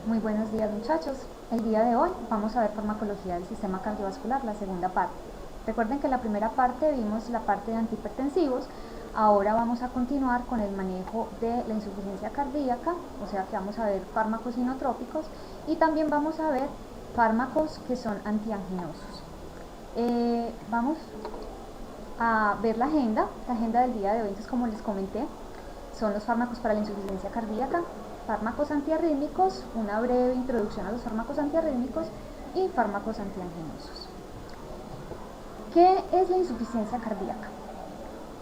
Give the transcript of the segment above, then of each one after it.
Muy buenos días muchachos. El día de hoy vamos a ver farmacología del sistema cardiovascular, la segunda parte. Recuerden que en la primera parte vimos la parte de antihipertensivos. Ahora vamos a continuar con el manejo de la insuficiencia cardíaca, o sea que vamos a ver fármacos inotrópicos y también vamos a ver fármacos que son antianginosos. Vamos a ver la agenda del día de hoy. Entonces, como les comenté, son los fármacos para la insuficiencia cardíaca, fármacos antiarrítmicos, una breve introducción a los fármacos antiarrítmicos y fármacos antianginosos. ¿Qué es la insuficiencia cardíaca?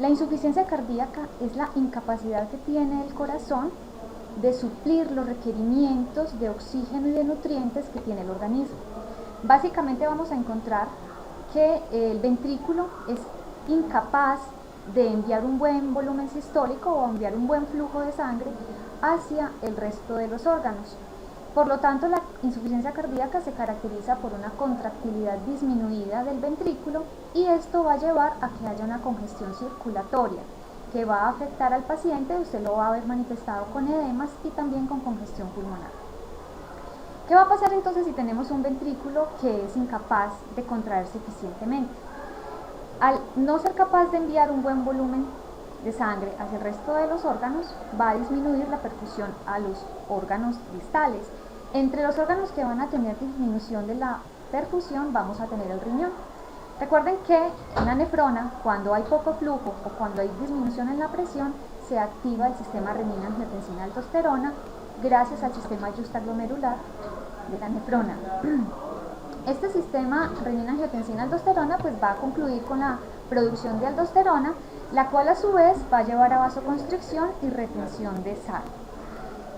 La insuficiencia cardíaca es la incapacidad que tiene el corazón de suplir los requerimientos de oxígeno y de nutrientes que tiene el organismo. Básicamente vamos a encontrar que el ventrículo es incapaz de enviar un buen volumen sistólico o enviar un buen flujo de sangre hacia el resto de los órganos. Por lo tanto, la insuficiencia cardíaca se caracteriza por una contractilidad disminuida del ventrículo y esto va a llevar a que haya una congestión circulatoria que va a afectar al paciente. Usted lo va a ver manifestado con edemas y también con congestión pulmonar. ¿Qué va a pasar entonces si tenemos un ventrículo que es incapaz de contraerse eficientemente? Al no ser capaz de enviar un buen volumen de sangre hacia el resto de los órganos, va a disminuir la perfusión a los órganos distales. Entre los órganos que van a tener disminución de la perfusión vamos a tener el riñón. Recuerden que en la nefrona, cuando hay poco flujo o cuando hay disminución en la presión, se activa el sistema renina-angiotensina-aldosterona gracias al sistema justaglomerular de la nefrona. Este sistema renina-angiotensina-aldosterona pues va a concluir con la producción de aldosterona, la cual a su vez va a llevar a vasoconstricción y retención de sal.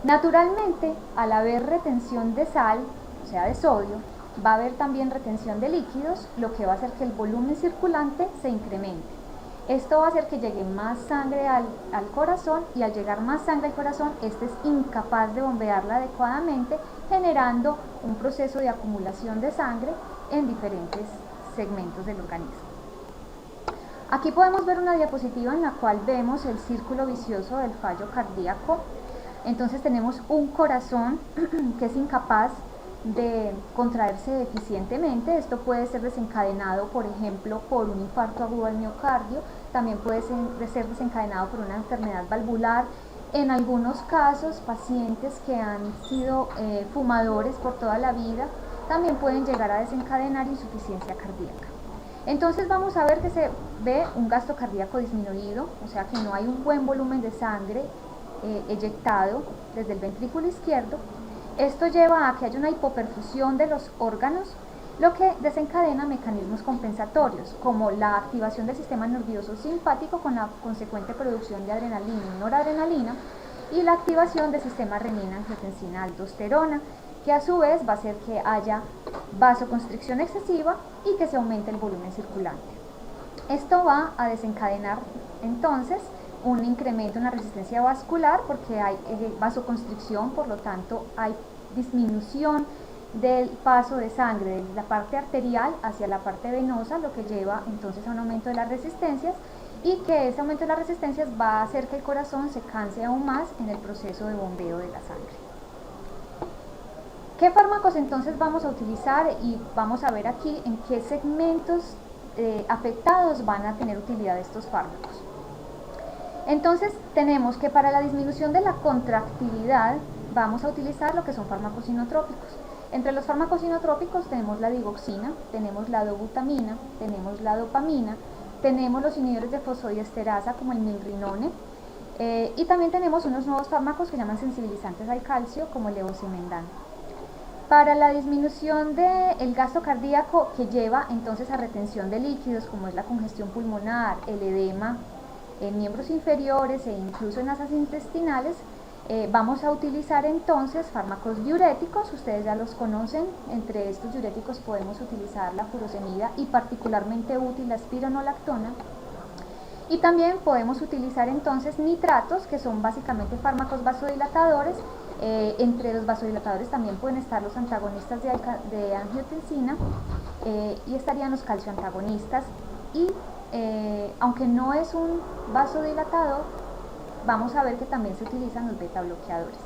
Naturalmente, al haber retención de sal, o sea de sodio, va a haber también retención de líquidos, lo que va a hacer que el volumen circulante se incremente. Esto va a hacer que llegue más sangre al corazón y al llegar más sangre al corazón, este es incapaz de bombearla adecuadamente, generando un proceso de acumulación de sangre en diferentes segmentos del organismo. Aquí podemos ver una diapositiva en la cual vemos el círculo vicioso del fallo cardíaco. Entonces tenemos un corazón que es incapaz de contraerse eficientemente. Esto puede ser desencadenado, por ejemplo, por un infarto agudo al miocardio, también puede ser desencadenado por una enfermedad valvular. En algunos casos, pacientes que han sido fumadores por toda la vida también pueden llegar a desencadenar insuficiencia cardíaca. Entonces vamos a ver que se ve un gasto cardíaco disminuido, o sea que no hay un buen volumen de sangre eyectado desde el ventrículo izquierdo. Esto lleva a que haya una hipoperfusión de los órganos, lo que desencadena mecanismos compensatorios, como la activación del sistema nervioso simpático con la consecuente producción de adrenalina y noradrenalina, y la activación del sistema renina-angiotensina-aldosterona, que a su vez va a hacer que haya vasoconstricción excesiva y que se aumente el volumen circulante. Esto va a desencadenar entonces un incremento en la resistencia vascular porque hay vasoconstricción, por lo tanto hay disminución del paso de sangre de la parte arterial hacia la parte venosa, lo que lleva entonces a un aumento de las resistencias y que ese aumento de las resistencias va a hacer que el corazón se canse aún más en el proceso de bombeo de la sangre. ¿Qué fármacos entonces vamos a utilizar? Y vamos a ver aquí en qué segmentos afectados van a tener utilidad estos fármacos. Entonces tenemos que para la disminución de la contractilidad vamos a utilizar lo que son fármacos inotrópicos. Entre los fármacos inotrópicos tenemos la digoxina, tenemos la dobutamina, tenemos la dopamina, tenemos los inhibidores de fosfodiesterasa como el milrinone, y también tenemos unos nuevos fármacos que llaman sensibilizantes al calcio como el levosimendan. Para la disminución del gasto cardíaco que lleva entonces a retención de líquidos como es la congestión pulmonar, el edema en miembros inferiores e incluso en asas intestinales, vamos a utilizar entonces fármacos diuréticos. Ustedes ya los conocen. Entre estos diuréticos podemos utilizar la furosemida y particularmente útil la espironolactona. Y también podemos utilizar entonces nitratos, que son básicamente fármacos vasodilatadores. Entre los vasodilatadores también pueden estar los antagonistas de angiotensina y estarían los calcioantagonistas y aunque no es un vasodilatador, vamos a ver que también se utilizan los beta bloqueadores.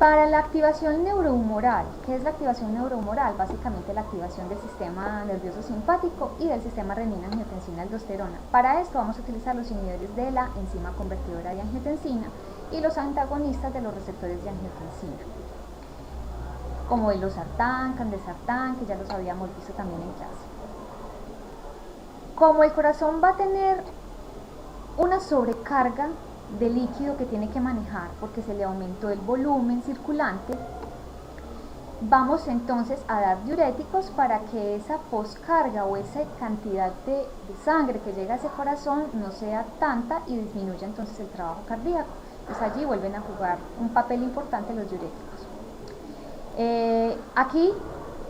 Para la activación neurohumoral, ¿qué es la activación neurohumoral? Básicamente la activación del sistema nervioso simpático y del sistema renina-angiotensina-aldosterona. Para esto vamos a utilizar los inhibidores de la enzima convertidora de angiotensina y los antagonistas de los receptores de angiotensina, como el losartán, candesartán, que ya los habíamos visto también en clase. Como el corazón va a tener una sobrecarga de líquido que tiene que manejar porque se le aumentó el volumen circulante, vamos entonces a dar diuréticos para que esa poscarga o esa cantidad de sangre que llega a ese corazón no sea tanta y disminuya entonces el trabajo cardíaco. Pues allí vuelven a jugar un papel importante los diuréticos. Aquí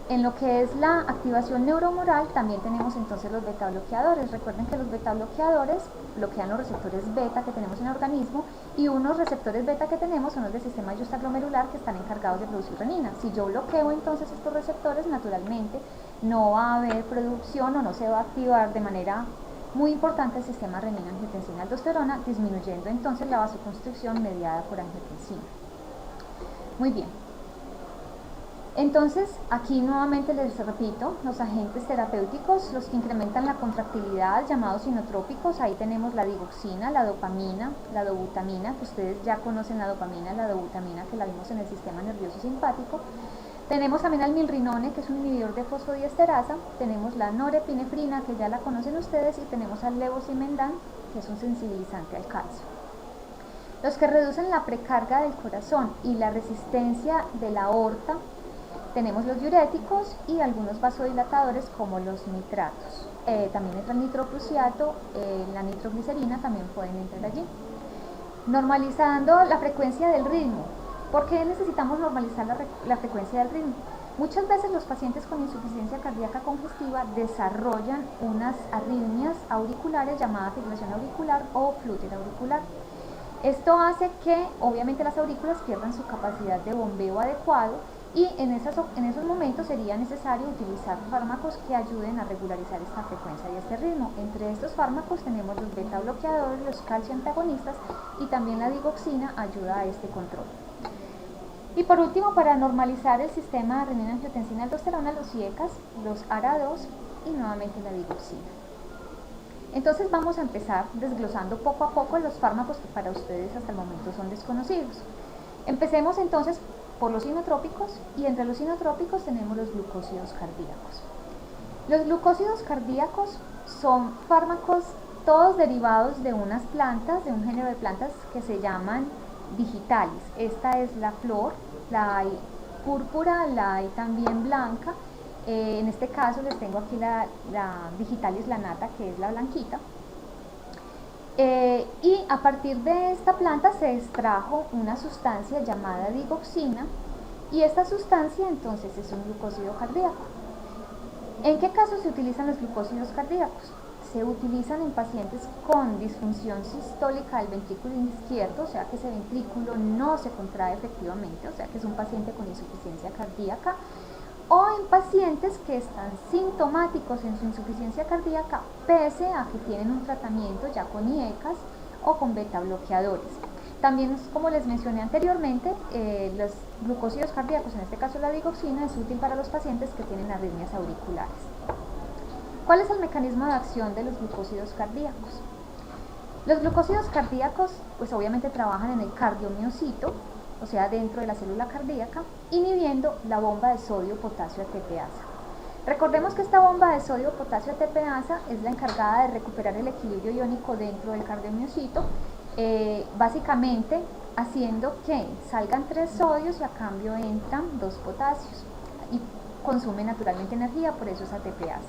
en lo que es la activación neurohumoral también tenemos entonces los beta bloqueadores. Recuerden que los beta bloqueadores bloquean los receptores beta que tenemos en el organismo, y unos receptores beta que tenemos son los del sistema justaglomerular, que están encargados de producir renina. Si yo bloqueo entonces estos receptores, naturalmente no va a haber producción o no se va a activar de manera muy importante el sistema renina-angiotensina-aldosterona, disminuyendo entonces la vasoconstricción mediada por angiotensina. Muy bien. Entonces, aquí nuevamente les repito, los agentes terapéuticos, los que incrementan la contractilidad, llamados inotrópicos, ahí tenemos la digoxina, la dopamina, la dobutamina, que ustedes ya conocen la dopamina, la dobutamina, que la vimos en el sistema nervioso simpático. Tenemos también al milrinone, que es un inhibidor de fosfodiesterasa, tenemos la norepinefrina, que ya la conocen ustedes, y tenemos al levosimendan, que es un sensibilizante al calcio. Los que reducen la precarga del corazón y la resistencia de la aorta, tenemos los diuréticos y algunos vasodilatadores como los nitratos. También entra el nitroprusiato, la nitroglicerina también pueden entrar allí. Normalizando la frecuencia del ritmo. ¿Por qué necesitamos normalizar la frecuencia del ritmo? Muchas veces los pacientes con insuficiencia cardíaca congestiva desarrollan unas arritmias auriculares llamadas fibrilación auricular o flúter auricular. Esto hace que obviamente las aurículas pierdan su capacidad de bombeo adecuado, y en esos momentos sería necesario utilizar fármacos que ayuden a regularizar esta frecuencia y este ritmo. Entre estos fármacos tenemos los beta bloqueadores, los calcio antagonistas, y también la digoxina ayuda a este control. Y por último, para normalizar el sistema renina-angiotensina-aldosterona, los IECAS, los ARA2 y nuevamente la digoxina. Entonces vamos a empezar desglosando poco a poco los fármacos que para ustedes hasta el momento son desconocidos. Empecemos entonces por los inotrópicos, y entre los inotrópicos tenemos los glucósidos cardíacos. Los glucósidos cardíacos son fármacos todos derivados de unas plantas, de un género de plantas que se llaman digitalis. Esta es la flor, la hay púrpura, la hay también blanca. En este caso les tengo aquí la digitalis lanata, que es la blanquita. Y a partir de esta planta se extrajo una sustancia llamada digoxina, y esta sustancia entonces es un glucósido cardíaco. ¿En qué casos se utilizan los glucósidos cardíacos? Se utilizan en pacientes con disfunción sistólica del ventrículo izquierdo, o sea que ese ventrículo no se contrae efectivamente, o sea que es un paciente con insuficiencia cardíaca, o en pacientes que están sintomáticos en su insuficiencia cardíaca pese a que tienen un tratamiento ya con IECAS o con beta bloqueadores. También, como les mencioné anteriormente, los glucósidos cardíacos, en este caso la digoxina, es útil para los pacientes que tienen arritmias auriculares. ¿Cuál es el mecanismo de acción de los glucósidos cardíacos? Los glucósidos cardíacos pues obviamente trabajan en el cardiomiocito, o sea dentro de la célula cardíaca, inhibiendo la bomba de sodio-potasio ATPasa. Recordemos que esta bomba de sodio-potasio ATPasa es la encargada de recuperar el equilibrio iónico dentro del cardiomiocito, básicamente haciendo que salgan 3 sodios y a cambio entran 2 potasios, y consume naturalmente energía, por eso es ATPasa.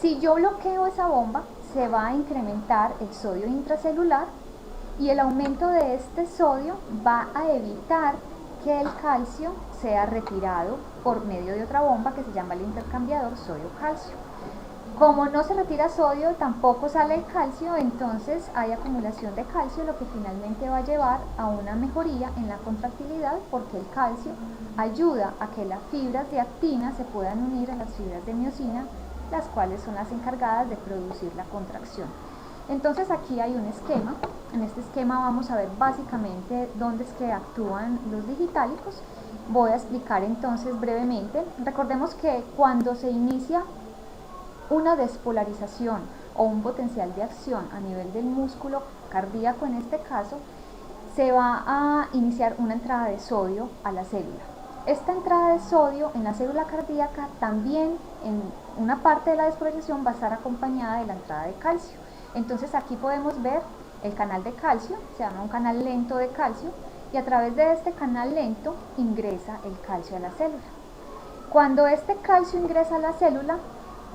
Si yo bloqueo esa bomba, se va a incrementar el sodio intracelular, y el aumento de este sodio va a evitar que el calcio sea retirado por medio de otra bomba que se llama el intercambiador sodio-calcio. Como no se retira sodio, tampoco sale el calcio, entonces hay acumulación de calcio, lo que finalmente va a llevar a una mejoría en la contractilidad, porque el calcio ayuda a que las fibras de actina se puedan unir a las fibras de miocina, las cuales son las encargadas de producir la contracción. Entonces aquí hay un esquema. En este esquema vamos a ver básicamente dónde es que actúan los digitálicos. Voy a explicar entonces brevemente. Recordemos que cuando se inicia una despolarización o un potencial de acción a nivel del músculo cardíaco, en este caso, se va a iniciar una entrada de sodio a la célula. Esta entrada de sodio en la célula cardíaca también en una parte de la despolarización va a estar acompañada de la entrada de calcio. Entonces aquí podemos ver el canal de calcio, se llama un canal lento de calcio, y a través de este canal lento ingresa el calcio a la célula. Cuando este calcio ingresa a la célula,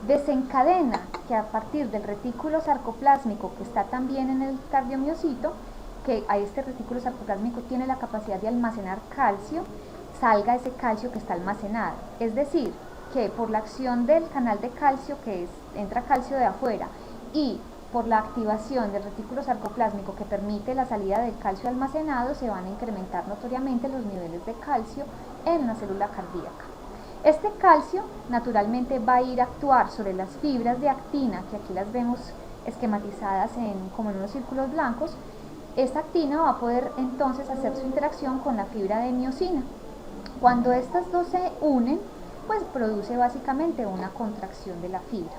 desencadena que a partir del retículo sarcoplásmico que está también en el cardiomiocito, que a este retículo sarcoplásmico tiene la capacidad de almacenar calcio, salga ese calcio que está almacenado. Es decir, que por la acción del canal de calcio, entra calcio de afuera, y por la activación del retículo sarcoplásmico que permite la salida del calcio almacenado, se van a incrementar notoriamente los niveles de calcio en la célula cardíaca. Este calcio naturalmente va a ir a actuar sobre las fibras de actina, que aquí las vemos esquematizadas como en unos círculos blancos. Esta actina va a poder entonces hacer su interacción con la fibra de miocina. Cuando estas dos se unen, pues produce básicamente una contracción de la fibra.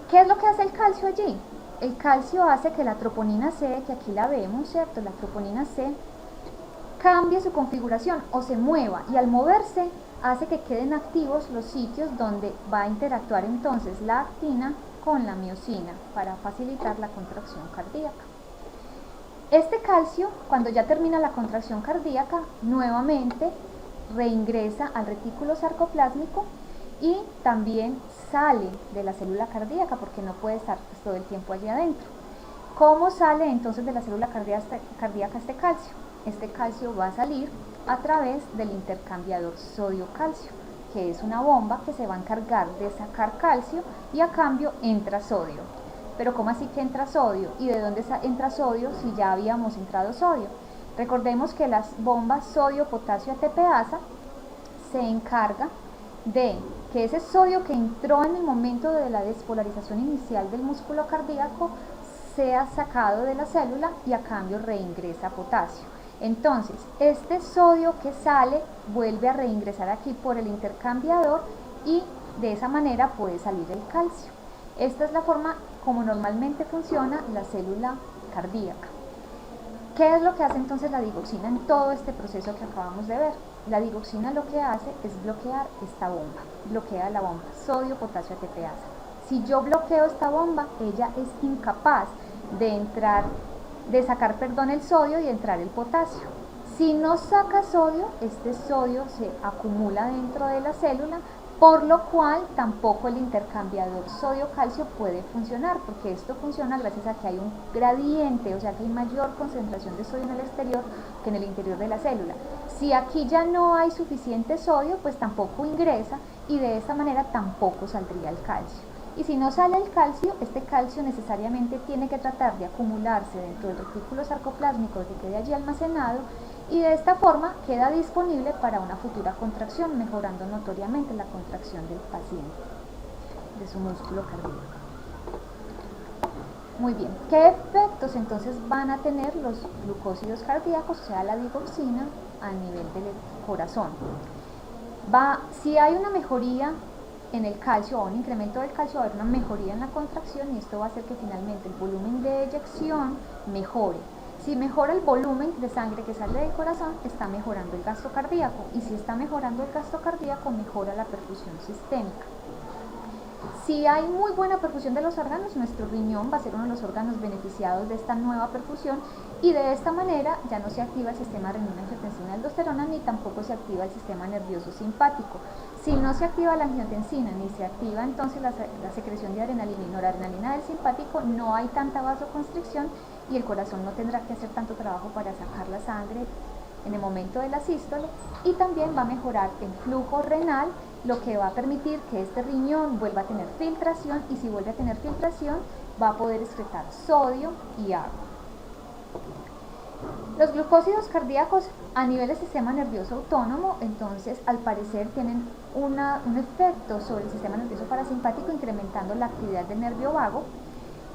¿Qué es lo que hace el calcio allí? El calcio hace que la troponina C, que aquí la vemos, ¿cierto? La troponina C cambie su configuración o se mueva, y al moverse hace que queden activos los sitios donde va a interactuar entonces la actina con la miocina para facilitar la contracción cardíaca. Este calcio, cuando ya termina la contracción cardíaca, nuevamente reingresa al retículo sarcoplásmico y también sale de la célula cardíaca porque no puede estar todo el tiempo allí adentro. ¿Cómo sale entonces de la célula cardíaca este calcio? Este calcio va a salir a través del intercambiador sodio-calcio, que es una bomba que se va a encargar de sacar calcio y a cambio entra sodio. Pero ¿cómo así que entra sodio? ¿Y de dónde entra sodio si ya habíamos entrado sodio? Recordemos que las bombas sodio-potasio ATPasa se encarga de que ese sodio que entró en el momento de la despolarización inicial del músculo cardíaco sea sacado de la célula y a cambio reingresa potasio. Entonces, este sodio que sale vuelve a reingresar aquí por el intercambiador y de esa manera puede salir el calcio. Esta es la forma como normalmente funciona la célula cardíaca. ¿Qué es lo que hace entonces la digoxina en todo este proceso que acabamos de ver? La digoxina lo que hace es bloquear esta bomba, bloquea la bomba sodio-potasio ATPasa. Si yo bloqueo esta bomba, ella es incapaz de sacar el sodio y entrar el potasio. Si no saca sodio, este sodio se acumula dentro de la célula, por lo cual tampoco el intercambiador sodio-calcio puede funcionar, porque esto funciona gracias a que hay un gradiente, o sea que hay mayor concentración de sodio en el exterior que en el interior de la célula. Si aquí ya no hay suficiente sodio, pues tampoco ingresa y de esta manera tampoco saldría el calcio. Y si no sale el calcio, este calcio necesariamente tiene que tratar de acumularse dentro del retículo sarcoplásmico que quede allí almacenado, y de esta forma queda disponible para una futura contracción, mejorando notoriamente la contracción del paciente, de su músculo cardíaco. Muy bien, ¿qué efectos entonces van a tener los glucósidos cardíacos, o sea la digoxina, a nivel del corazón? Si hay una mejoría en el calcio o un incremento del calcio, va a haber una mejoría en la contracción y esto va a hacer que finalmente el volumen de eyección mejore. Si mejora el volumen de sangre que sale del corazón, está mejorando el gasto cardíaco, y si está mejorando el gasto cardíaco, mejora la perfusión sistémica. Si hay muy buena perfusión de los órganos, nuestro riñón va a ser uno de los órganos beneficiados de esta nueva perfusión, y de esta manera ya no se activa el sistema renina-angiotensina-aldosterona ni tampoco se activa el sistema nervioso simpático. Si no se activa la angiotensina ni se activa entonces la secreción de adrenalina y noradrenalina del simpático, no hay tanta vasoconstricción y el corazón no tendrá que hacer tanto trabajo para sacar la sangre en el momento de la sístole, y también va a mejorar el flujo renal, lo que va a permitir que este riñón vuelva a tener filtración, y si vuelve a tener filtración va a poder excretar sodio y agua. Los glucósidos cardíacos a nivel del sistema nervioso autónomo, entonces al parecer tienen un efecto sobre el sistema nervioso parasimpático, incrementando la actividad del nervio vago,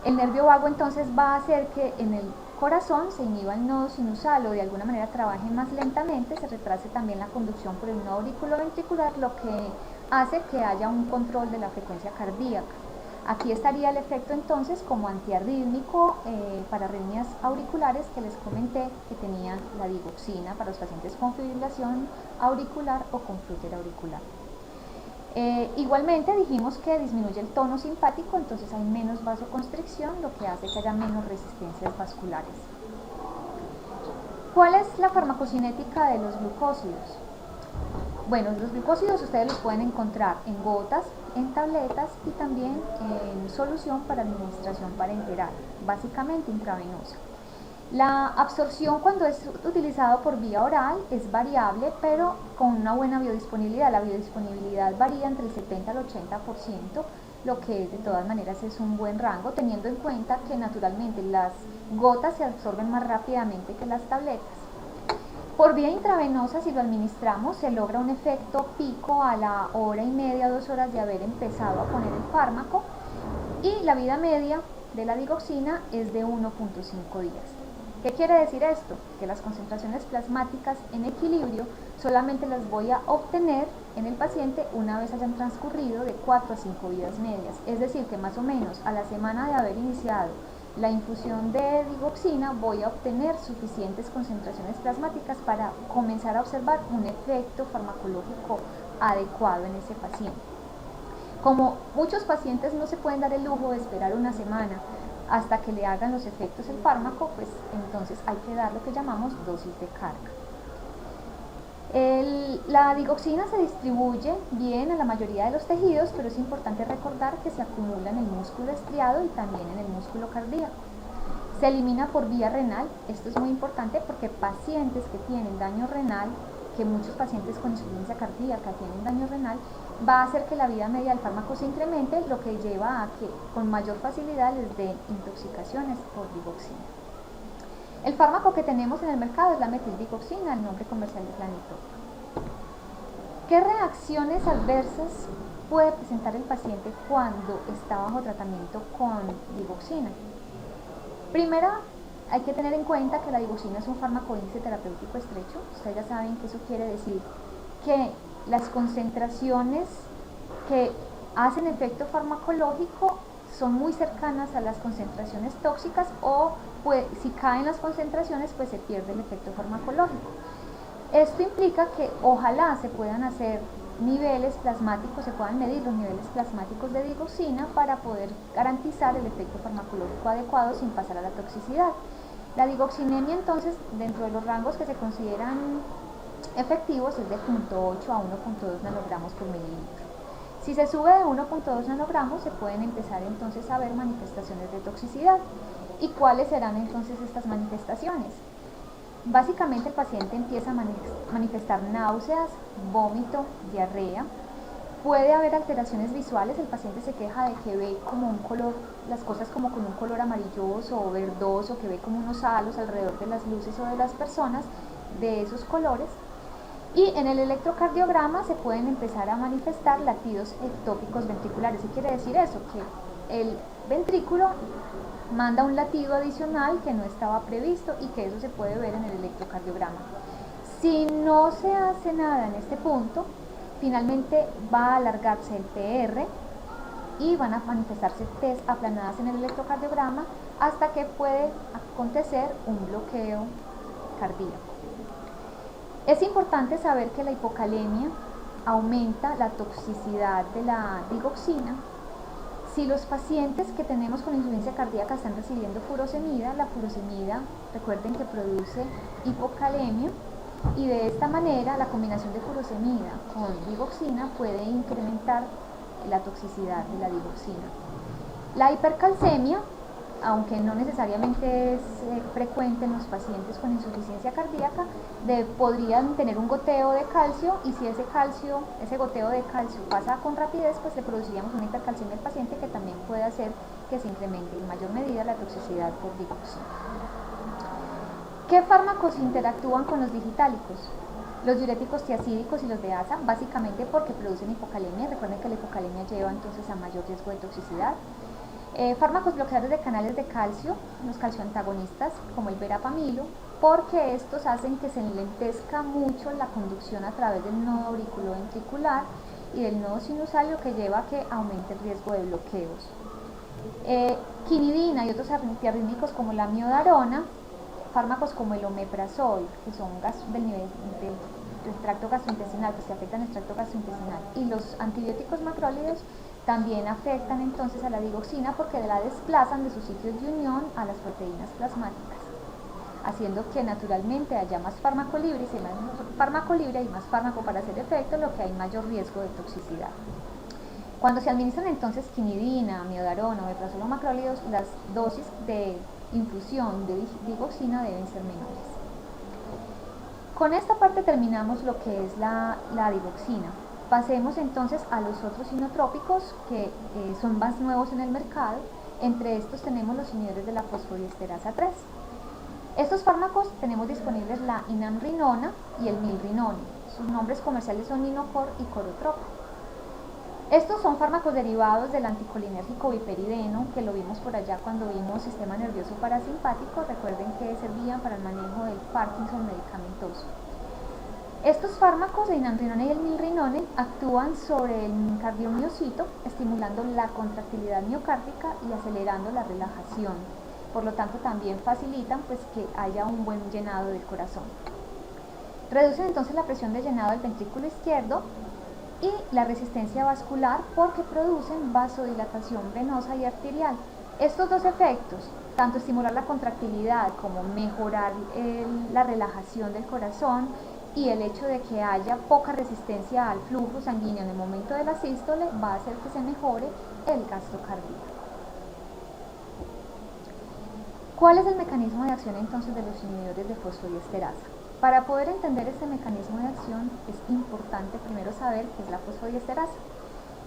El nervio vago entonces va a hacer que en el corazón se inhiba el nodo sinusal o de alguna manera trabaje más lentamente, se retrase también la conducción por el nodo auriculoventricular, lo que hace que haya un control de la frecuencia cardíaca. Aquí estaría el efecto entonces como antiarrítmico para arritmias auriculares que les comenté que tenían la digoxina para los pacientes con fibrilación auricular o con flúter auricular. Igualmente dijimos que disminuye el tono simpático, entonces hay menos vasoconstricción, lo que hace que haya menos resistencias vasculares. ¿Cuál es la farmacocinética de los glucósidos? Bueno, los glucósidos ustedes los pueden encontrar en gotas, en tabletas y también en solución para administración parenteral, básicamente intravenosa. La absorción cuando es utilizado por vía oral es variable, pero con una buena biodisponibilidad. La biodisponibilidad varía entre el 70 al 80%, lo que de todas maneras es un buen rango, teniendo en cuenta que naturalmente las gotas se absorben más rápidamente que las tabletas. Por vía intravenosa, si lo administramos, se logra un efecto pico a la hora y media, 2 horas de haber empezado a poner el fármaco, y la vida media de la digoxina es de 1.5 días. ¿Qué quiere decir esto? Que las concentraciones plasmáticas en equilibrio solamente las voy a obtener en el paciente una vez hayan transcurrido de 4 a 5 vidas medias. Es decir, que más o menos a la semana de haber iniciado la infusión de digoxina voy a obtener suficientes concentraciones plasmáticas para comenzar a observar un efecto farmacológico adecuado en ese paciente. Como muchos pacientes no se pueden dar el lujo de esperar una semana hasta que le hagan los efectos el fármaco, pues entonces hay que dar lo que llamamos dosis de carga. La digoxina se distribuye bien a la mayoría de los tejidos, pero es importante recordar que se acumula en el músculo estriado y también en el músculo cardíaco. Se elimina por vía renal. Esto es muy importante porque pacientes que tienen daño renal, que muchos pacientes con insuficiencia cardíaca tienen daño renal, va a hacer que la vida media del fármaco se incremente, lo que lleva a que con mayor facilidad les den intoxicaciones por digoxina. El fármaco que tenemos en el mercado es la metildigoxina, el nombre comercial es Lanitorpa. ¿Qué reacciones adversas puede presentar el paciente cuando está bajo tratamiento con digoxina? Primero, hay que tener en cuenta que la digoxina es un fármaco de índice terapéutico estrecho. Ustedes ya saben que eso quiere decir que las concentraciones que hacen efecto farmacológico son muy cercanas a las concentraciones tóxicas, o pues, si caen las concentraciones pues se pierde el efecto farmacológico. Esto implica que ojalá se puedan hacer niveles plasmáticos, se puedan medir los niveles plasmáticos de digoxina para poder garantizar el efecto farmacológico adecuado sin pasar a la toxicidad. La digoxinemia entonces, dentro de los rangos que se consideran efectivos, es de 0.8 a 1.2 nanogramos por mililitro. Si se sube de 1.2 nanogramos, se pueden empezar entonces a ver manifestaciones de toxicidad. ¿Y cuáles serán entonces estas manifestaciones? Básicamente el paciente empieza a manifestar náuseas, vómito, diarrea. Puede haber alteraciones visuales, el paciente se queja de que ve como un color, las cosas como con un color amarilloso o verdoso, que ve como unos halos alrededor de las luces o de las personas de esos colores. Y en el electrocardiograma se pueden empezar a manifestar latidos ectópicos ventriculares. ¿Qué quiere decir eso? Que el ventrículo manda un latido adicional que no estaba previsto y que eso se puede ver en el electrocardiograma. Si no se hace nada en este punto, finalmente va a alargarse el PR y van a manifestarse Ts aplanadas en el electrocardiograma hasta que puede acontecer un bloqueo cardíaco. Es importante saber que la hipocalemia aumenta la toxicidad de la digoxina. Si los pacientes que tenemos con insuficiencia cardíaca están recibiendo furosemida, la furosemida, recuerden que produce hipocalemia, y de esta manera la combinación de furosemida con digoxina puede incrementar la toxicidad de la digoxina. La hipercalcemia, aunque no necesariamente es frecuente en los pacientes con insuficiencia cardíaca, podrían tener un goteo de calcio, y si ese goteo de calcio pasa con rapidez, pues le produciríamos una hipercalcemia al paciente que también puede hacer que se incremente en mayor medida la toxicidad por digoxina. ¿Qué fármacos interactúan con los digitálicos? Los diuréticos tiacídicos y los de ASA, básicamente porque producen hipocalemia. Recuerden que la hipocalemia lleva entonces a mayor riesgo de toxicidad. Fármacos bloqueadores de canales de calcio, los calcioantagonistas como el verapamilo, porque estos hacen que se enlentezca mucho la conducción a través del nodo auriculoventricular y del nodo sinusal, lo que lleva a que aumente el riesgo de bloqueos. Quinidina y otros antiarrítmicos como la miodarona, fármacos como el omeprazol, que son del nivel del tracto gastrointestinal, pues que afectan el tracto gastrointestinal, y los antibióticos macrólidos también afectan entonces a la digoxina porque la desplazan de sus sitios de unión a las proteínas plasmáticas, haciendo que naturalmente haya más fármaco libre, y si hay más fármaco libre hay más fármaco para hacer efecto, lo que hay mayor riesgo de toxicidad. Cuando se administran entonces quinidina, miodarona, omeprazol o macrólidos, las dosis de infusión de digoxina deben ser menores. Con esta parte terminamos lo que es la digoxina. Pasemos entonces a los otros inotrópicos que son más nuevos en el mercado. Entre estos tenemos los inhibidores de la fosfodiesterasa 3. Estos fármacos tenemos disponibles la inamrinona y el milrinone. Sus nombres comerciales son Inocor y Corotropo. Estos son fármacos derivados del anticolinérgico viperideno, que lo vimos por allá cuando vimos sistema nervioso parasimpático. Recuerden que servían para el manejo del Parkinson medicamentoso. Estos fármacos, el inamrinone y el milrinone, actúan sobre el cardiomiocito, estimulando la contractilidad miocárdica y acelerando la relajación. Por lo tanto, también facilitan pues, que haya un buen llenado del corazón. Reducen entonces la presión de llenado del ventrículo izquierdo y la resistencia vascular porque producen vasodilatación venosa y arterial. Estos dos efectos, tanto estimular la contractilidad como mejorar la relajación del corazón y el hecho de que haya poca resistencia al flujo sanguíneo en el momento de la sístole, va a hacer que se mejore el gasto cardíaco. ¿Cuál es el mecanismo de acción entonces de los inhibidores de fosfodiesterasa? Para poder entender este mecanismo de acción es importante primero saber qué es la fosfodiesterasa.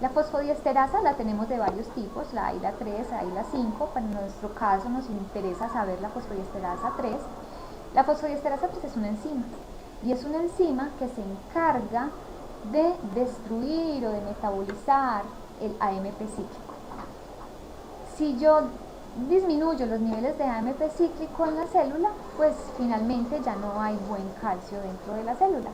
La fosfodiesterasa la tenemos de varios tipos, la A y la 3, la A y la 5. Para nuestro caso nos interesa saber la fosfodiesterasa 3. La fosfodiesterasa 3 es una enzima y es una enzima que se encarga de destruir o de metabolizar el AMP cíclico. Si yo disminuyo los niveles de AMP cíclico en la célula, pues finalmente ya no hay buen calcio dentro de la célula.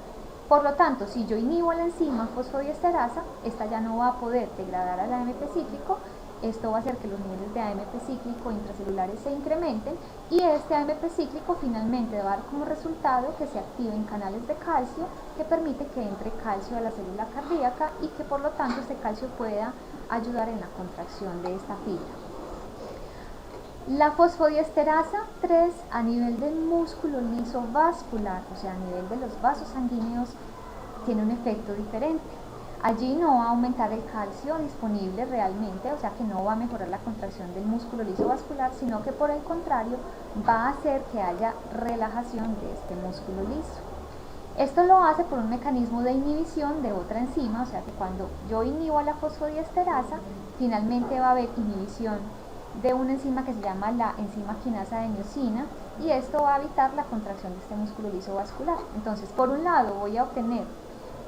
Por lo tanto, si yo inhibo la enzima fosfodiesterasa, esta ya no va a poder degradar al AMP cíclico. Esto va a hacer que los niveles de AMP cíclico intracelulares se incrementen y este AMP cíclico finalmente va a dar como resultado que se activen canales de calcio que permite que entre calcio a la célula cardíaca y que por lo tanto este calcio pueda ayudar en la contracción de esta fibra. La fosfodiesterasa 3 a nivel del músculo liso vascular, o sea a nivel de los vasos sanguíneos, tiene un efecto diferente. Allí no va a aumentar el calcio disponible realmente, o sea que no va a mejorar la contracción del músculo liso vascular, sino que por el contrario va a hacer que haya relajación de este músculo liso. Esto lo hace por un mecanismo de inhibición de otra enzima, o sea que cuando yo inhibo la fosfodiesterasa, finalmente va a haber inhibición de una enzima que se llama la enzima quinasa de miosina, y esto va a evitar la contracción de este músculo liso vascular. Entonces, por un lado voy a obtener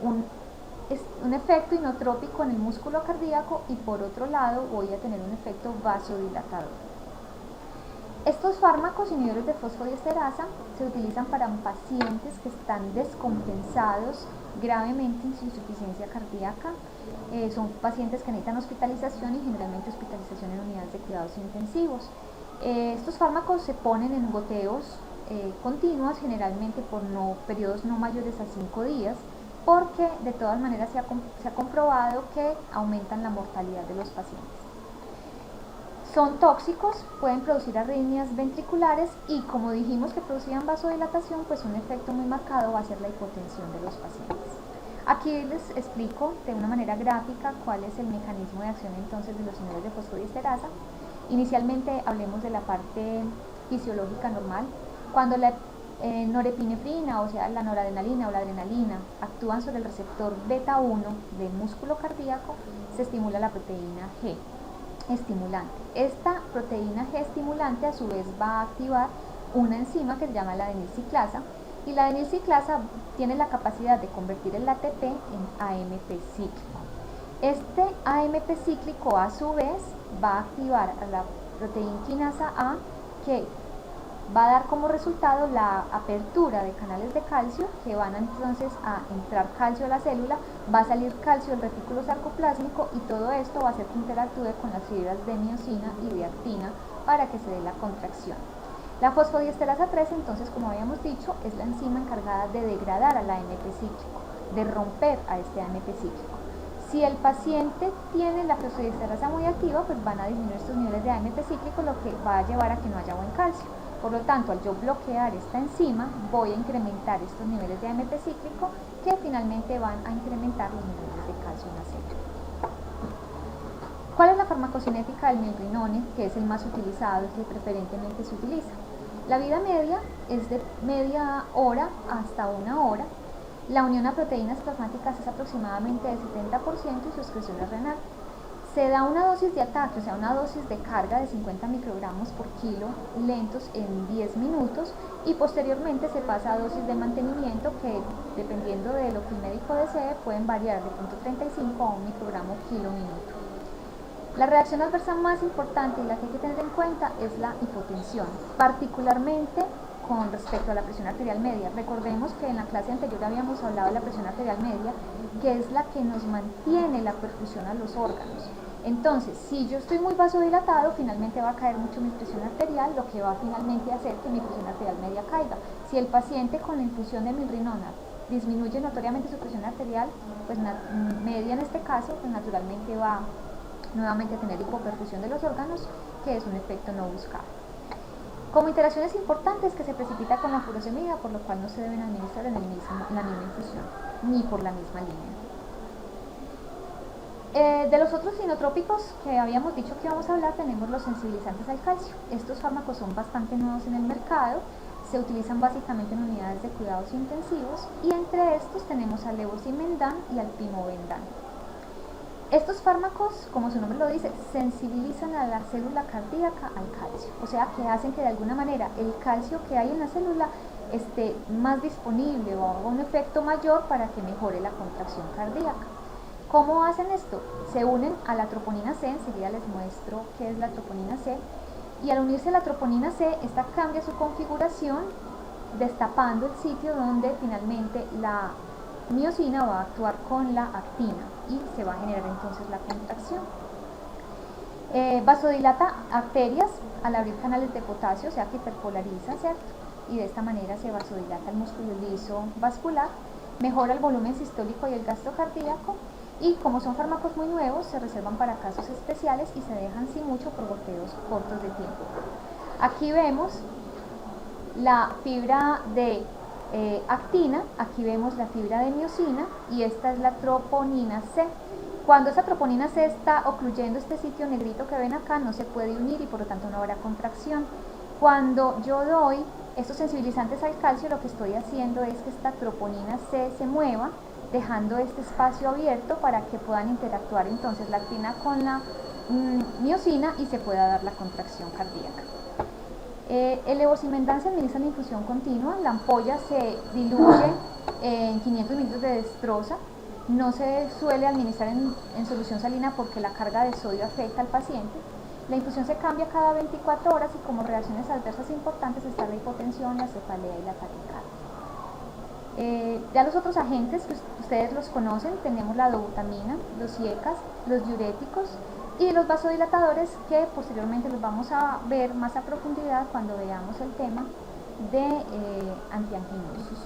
un efecto inotrópico en el músculo cardíaco y por otro lado voy a tener un efecto vasodilatador. Estos fármacos inhibidores de fosfodiesterasa se utilizan para pacientes que están descompensados gravemente en su insuficiencia cardíaca. Son pacientes que necesitan hospitalización y generalmente hospitalización en unidades de cuidados intensivos. Estos fármacos se ponen en goteos continuos, generalmente por periodos no mayores a 5 días, porque de todas maneras se ha comprobado que aumentan la mortalidad de los pacientes. Son tóxicos, pueden producir arritmias ventriculares y como dijimos que producían vasodilatación, pues un efecto muy marcado va a ser la hipotensión de los pacientes. Aquí les explico de una manera gráfica cuál es el mecanismo de acción entonces de los inhibidores de fosfodiesterasa. Inicialmente hablemos de la parte fisiológica normal. Cuando la norepinefrina, o sea la noradrenalina o la adrenalina, actúan sobre el receptor beta 1 del músculo cardíaco, se estimula la proteína G estimulante. Esta proteína G estimulante a su vez va a activar una enzima que se llama la adenilciclasa, y la adenilciclasa tiene la capacidad de convertir el ATP en AMP cíclico. Este AMP cíclico a su vez va a activar a la proteína quinasa A, que va a dar como resultado la apertura de canales de calcio que van entonces a entrar calcio a la célula, va a salir calcio del retículo sarcoplásmico y todo esto va a hacer que interactúe con las fibras de miosina y de actina para que se dé la contracción. La fosfodiesterasa 3, entonces, como habíamos dicho, es la enzima encargada de degradar al AMP cíclico, de romper a este AMP cíclico. Si el paciente tiene la fosfodiesterasa muy activa, pues van a disminuir estos niveles de AMP cíclico, lo que va a llevar a que no haya buen calcio. Por lo tanto, al yo bloquear esta enzima, voy a incrementar estos niveles de AMP cíclico, que finalmente van a incrementar los niveles de calcio en la célula. ¿Cuál es la farmacocinética del milrinone, que es el más utilizado, el que preferentemente se utiliza? La vida media es de media hora hasta una hora. La unión a proteínas plasmáticas es aproximadamente del 70% y su excreción es renal. Se da una dosis de ataque, o sea, una dosis de carga de 50 microgramos por kilo lentos en 10 minutos y posteriormente se pasa a dosis de mantenimiento que, dependiendo de lo que el médico desee, pueden variar de 0.35 a 1 microgramo kilo minuto. La reacción adversa más importante y la que hay que tener en cuenta es la hipotensión, particularmente con respecto a la presión arterial media. Recordemos que en la clase anterior habíamos hablado de la presión arterial media, que es la que nos mantiene la perfusión a los órganos. Entonces, si yo estoy muy vasodilatado, finalmente va a caer mucho mi presión arterial, lo que va finalmente a hacer que mi presión arterial media caiga. Si el paciente con la infusión de milrinona disminuye notoriamente su presión arterial, pues media en este caso, pues naturalmente va nuevamente a tener hipoperfusión de los órganos, que es un efecto no buscado. Como interacciones importantes, que se precipita con la furosemida, por lo cual no se deben administrar en la misma infusión, ni por la misma línea. De los otros inotrópicos que habíamos dicho que íbamos a hablar, tenemos los sensibilizantes al calcio. Estos fármacos son bastante nuevos en el mercado, se utilizan básicamente en unidades de cuidados intensivos y entre estos tenemos al levosimendan y al pimobendan. Estos fármacos, como su nombre lo dice, sensibilizan a la célula cardíaca al calcio, o sea que hacen que de alguna manera el calcio que hay en la célula esté más disponible o haga un efecto mayor para que mejore la contracción cardíaca. ¿Cómo hacen esto? Se unen a la troponina C, enseguida les muestro qué es la troponina C, y al unirse a la troponina C, esta cambia su configuración, destapando el sitio donde finalmente la miosina va a actuar con la actina y se va a generar entonces la contracción. Vasodilata arterias al abrir canales de potasio, o sea que hiperpolariza, ¿cierto? Y de esta manera se vasodilata el músculo liso vascular, mejora el volumen sistólico y el gasto cardíaco, y como son fármacos muy nuevos, se reservan para casos especiales y se dejan sin mucho por goteos cortos de tiempo. Aquí vemos la fibra de actina, aquí vemos la fibra de miosina y esta es la troponina C. Cuando esa troponina C está ocluyendo este sitio negrito que ven acá, no se puede unir y por lo tanto no habrá contracción. Cuando yo doy estos sensibilizantes al calcio, lo que estoy haciendo es que esta troponina C se mueva, dejando este espacio abierto para que puedan interactuar entonces la actina con la miosina y se pueda dar la contracción cardíaca. El levosimendan se administra en infusión continua, la ampolla se diluye en 500 mililitros de destroza, no se suele administrar en solución salina porque la carga de sodio afecta al paciente. La infusión se cambia cada 24 horas y como reacciones adversas importantes está la hipotensión, la cefalea y la taquicardia. Ya los otros agentes, pues, ustedes los conocen, tenemos la dobutamina, los IECAS, los diuréticos y los vasodilatadores, que posteriormente los vamos a ver más a profundidad cuando veamos el tema de antianginosos.